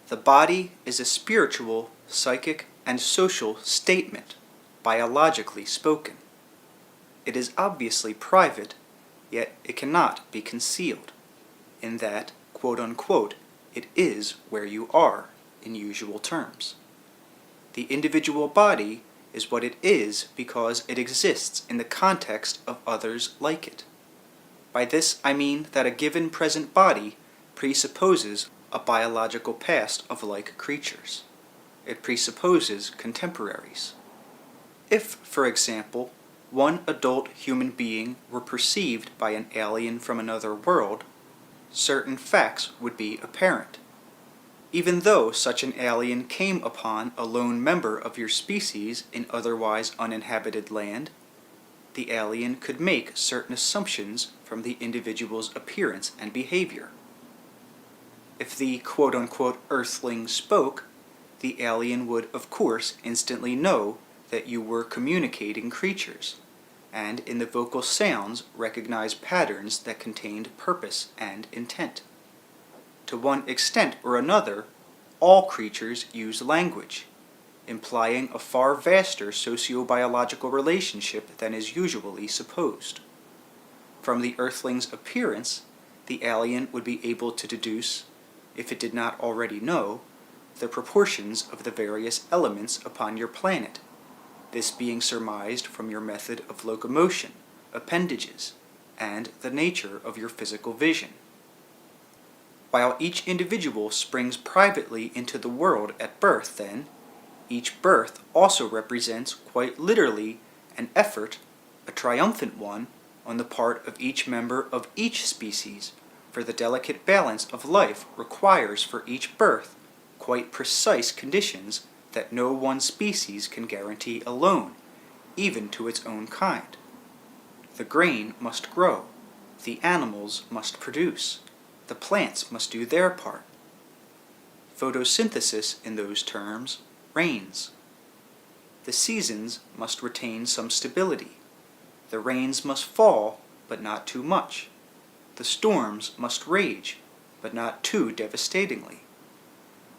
The body is a spiritual, psychic, and social statement, biologically spoken. It is obviously private, yet it cannot be concealed, in that, quote unquote, it is where you are, in usual terms. The individual body is what it is because it exists in the context of others like it. By this I mean that a given present body presupposes a biological past of like creatures. It presupposes contemporaries. If, for example, one adult human being were perceived by an alien from another world, certain facts would be apparent. Even though such an alien came upon a lone member of your species in otherwise uninhabited land, the alien could make certain assumptions from the individual's appearance and behavior. If the quote-unquote earthling spoke, the alien would of course instantly know that you were communicating creatures, and in the vocal sounds recognize patterns that contained purpose and intent. To one extent or another, all creatures use language, implying a far vaster socio-biological relationship than is usually supposed. From the earthling's appearance, the alien would be able to deduce, if it did not already know, the proportions of the various elements upon your planet, this being surmised from your method of locomotion, appendages, and the nature of your physical vision. While each individual springs privately into the world at birth, then, each birth also represents quite literally an effort, a triumphant one, on the part of each member of each species, for the delicate balance of life requires for each birth quite precise conditions that no one species can guarantee alone, even to its own kind. The grain must grow, the animals must produce, the plants must do their part. Photosynthesis, in those terms, reigns. The seasons must retain some stability. The rains must fall, but not too much. The storms must rage, but not too devastatingly.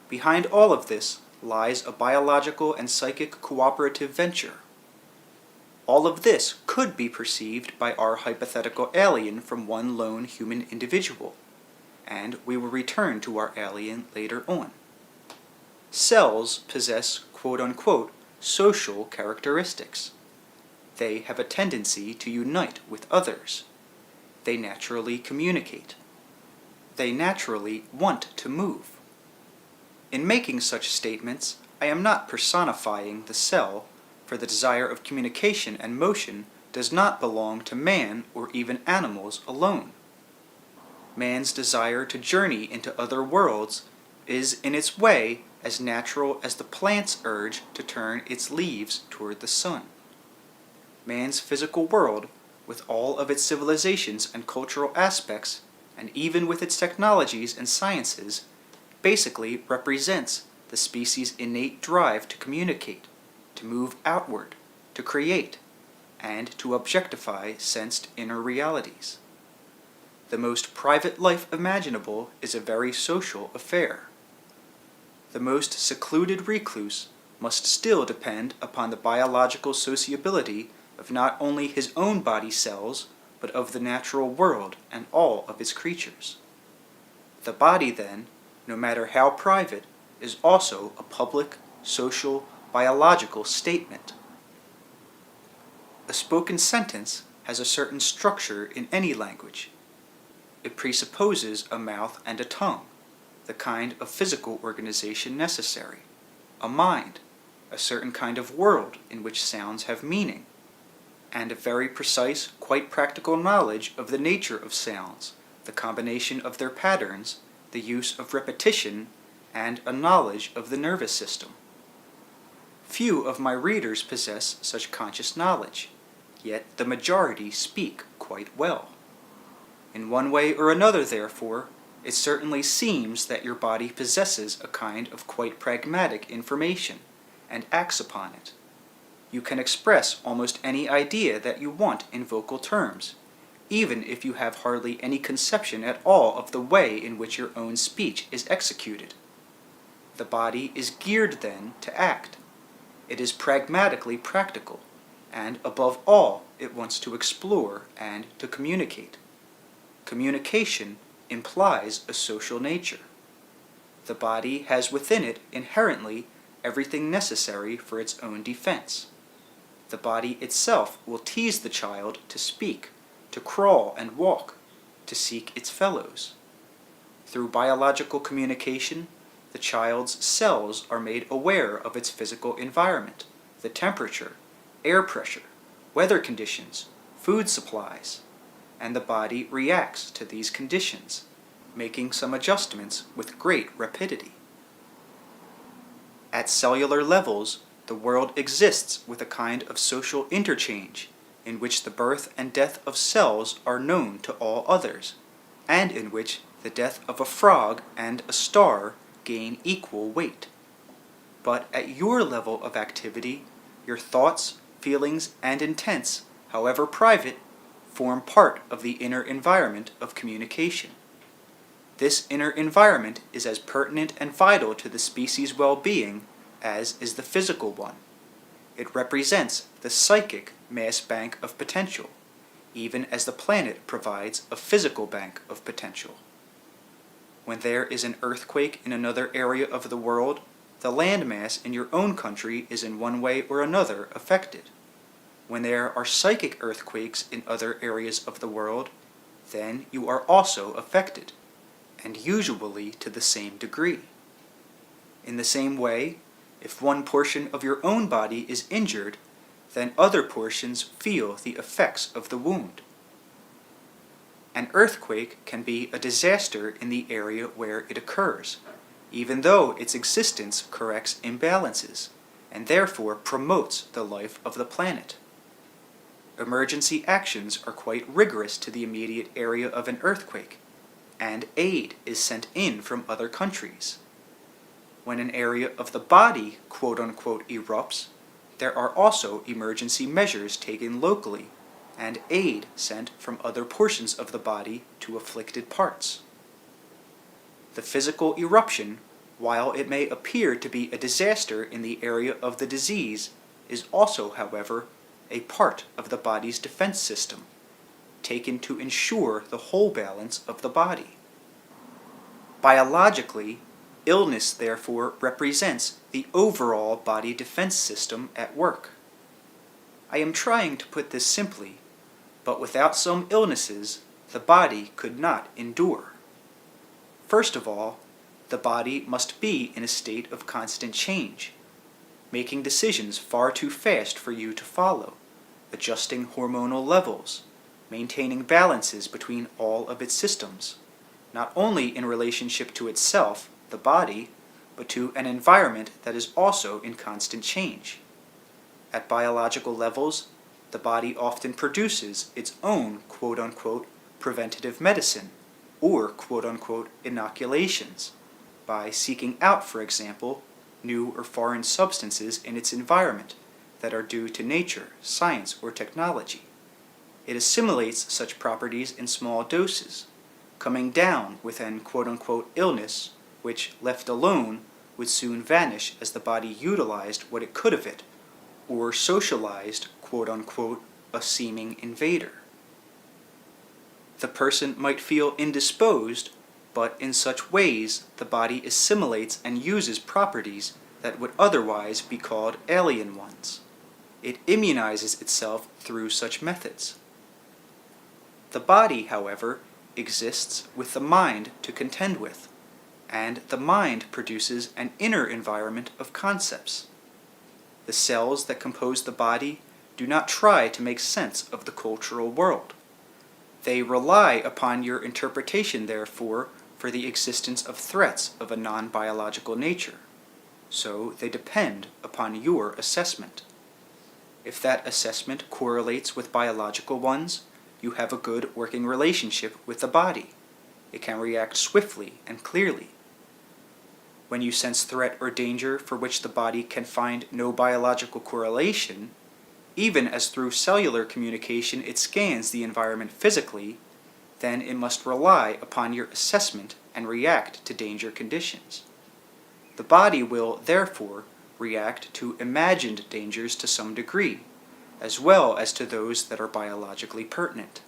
Behind all of this lies a biological and psychic cooperative venture. All of this could be perceived by our hypothetical alien from one lone human individual, and we will return to our alien later on. Cells possess quote-unquote social characteristics. They have a tendency to unite with others. They naturally communicate. They naturally want to move. In making such statements, I am not personifying the cell, for the desire of communication and motion does not belong to man or even animals alone. Man's desire to journey into other worlds is in its way as natural as the plant's urge to turn its leaves toward the sun. Man's physical world, with all of its civilizations and cultural aspects, and even with its technologies and sciences, basically represents the species' innate drive to communicate, to move outward, to create, and to objectify sensed inner realities. The most private life imaginable is a very social affair. The most secluded recluse must still depend upon the biological sociability of not only his own body cells, but of the natural world and all of its creatures. The body, then, no matter how private, is also a public, social, biological statement. A spoken sentence has a certain structure in any language. It presupposes a mouth and a tongue, the kind of physical organization necessary, a mind, a certain kind of world in which sounds have meaning, and a very precise, quite practical knowledge of the nature of sounds, the combination of their patterns, the use of repetition, and a knowledge of the nervous system. Few of my readers possess such conscious knowledge, yet the majority speak quite well. In one way or another, therefore, it certainly seems that your body possesses a kind of quite pragmatic information, and acts upon it. You can express almost any idea that you want in vocal terms, even if you have hardly any conception at all of the way in which your own speech is executed. The body is geared then to act. It is pragmatically practical, and above all, it wants to explore and to communicate. Communication implies a social nature. The body has within it inherently everything necessary for its own defense. The body itself will tease the child to speak, to crawl and walk, to seek its fellows. Through biological communication, the child's cells are made aware of its physical environment, the temperature, air pressure, weather conditions, food supplies, and the body reacts to these conditions, making some adjustments with great rapidity. At cellular levels, the world exists with a kind of social interchange in which the birth and death of cells are known to all others, and in which the death of a frog and a star gain equal weight. But at your level of activity, your thoughts, feelings, and intents, however private, form part of the inner environment of communication. This inner environment is as pertinent and vital to the species' well-being as is the physical one. It represents the psychic mass bank of potential, even as the planet provides a physical bank of potential. When there is an earthquake in another area of the world, the landmass in your own country is in one way or another affected. When there are psychic earthquakes in other areas of the world, then you are also affected, and usually to the same degree. In the same way, if one portion of your own body is injured, then other portions feel the effects of the wound. An earthquake can be a disaster in the area where it occurs, even though its existence corrects imbalances, and therefore promotes the life of the planet. Emergency actions are quite rigorous to the immediate area of an earthquake, and aid is sent in from other countries. When an area of the body quote-unquote erupts, there are also emergency measures taken locally and aid sent from other portions of the body to afflicted parts. The physical eruption, while it may appear to be a disaster in the area of the disease, is also, however, a part of the body's defense system, taken to ensure the whole balance of the body. Biologically, illness therefore represents the overall body defense system at work. I am trying to put this simply, but without some illnesses, the body could not endure. First of all, the body must be in a state of constant change, making decisions far too fast for you to follow, adjusting hormonal levels, maintaining balances between all of its systems, not only in relationship to itself, the body, but to an environment that is also in constant change. At biological levels, the body often produces its own quote-unquote preventative medicine, or quote-unquote inoculations, by seeking out, for example, new or foreign substances in its environment that are due to nature, science, or technology. It assimilates such properties in small doses, coming down with an quote-unquote illness which, left alone, would soon vanish as the body utilized what it could of it, or socialized, quote-unquote, a seeming invader. The person might feel indisposed, but in such ways the body assimilates and uses properties that would otherwise be called alien ones. It immunizes itself through such methods. The body, however, exists with the mind to contend with, and the mind produces an inner environment of concepts. The cells that compose the body do not try to make sense of the cultural world. They rely upon your interpretation, therefore, for the existence of threats of a non-biological nature. So they depend upon your assessment. If that assessment correlates with biological ones, you have a good working relationship with the body. It can react swiftly and clearly. When you sense threat or danger for which the body can find no biological correlation, even as through cellular communication it scans the environment physically, then it must rely upon your assessment and react to danger conditions. The body will, therefore, react to imagined dangers to some degree, as well as to those that are biologically pertinent.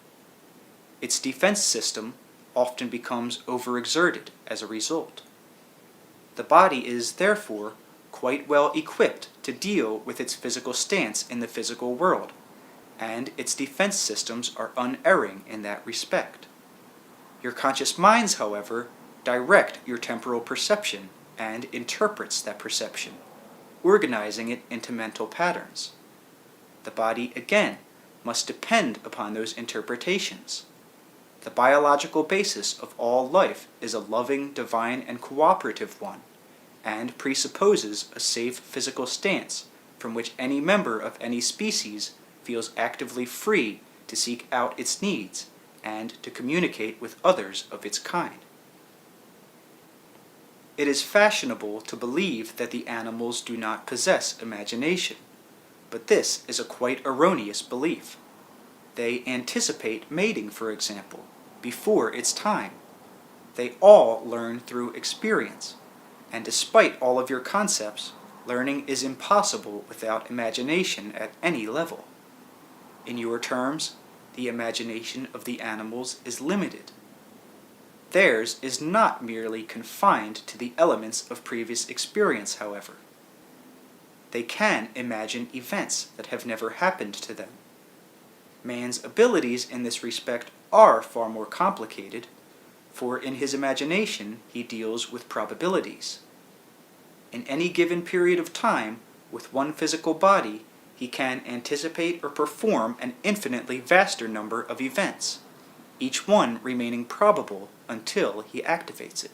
Its defense system often becomes overexerted as a result. The body is, therefore, quite well equipped to deal with its physical stance in the physical world, and its defense systems are unerring in that respect. Your conscious minds, however, direct your temporal perception and interprets that perception, organizing it into mental patterns. The body, again, must depend upon those interpretations. The biological basis of all life is a loving, divine, and cooperative one, and presupposes a safe physical stance from which any member of any species feels actively free to seek out its needs and to communicate with others of its kind. It is fashionable to believe that the animals do not possess imagination, but this is a quite erroneous belief. They anticipate mating, for example, before its time. They all learn through experience, and despite all of your concepts, learning is impossible without imagination at any level. In your terms, the imagination of the animals is limited. Theirs is not merely confined to the elements of previous experience, however. They can imagine events that have never happened to them. Man's abilities in this respect are far more complicated, for in his imagination he deals with probabilities. In any given period of time, with one physical body, he can anticipate or perform an infinitely vaster number of events, each one remaining probable until he activates it.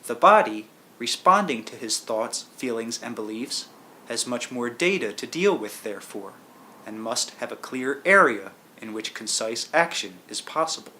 The body, responding to his thoughts, feelings, and beliefs, has much more data to deal with, therefore, and must have a clear area in which concise action is possible.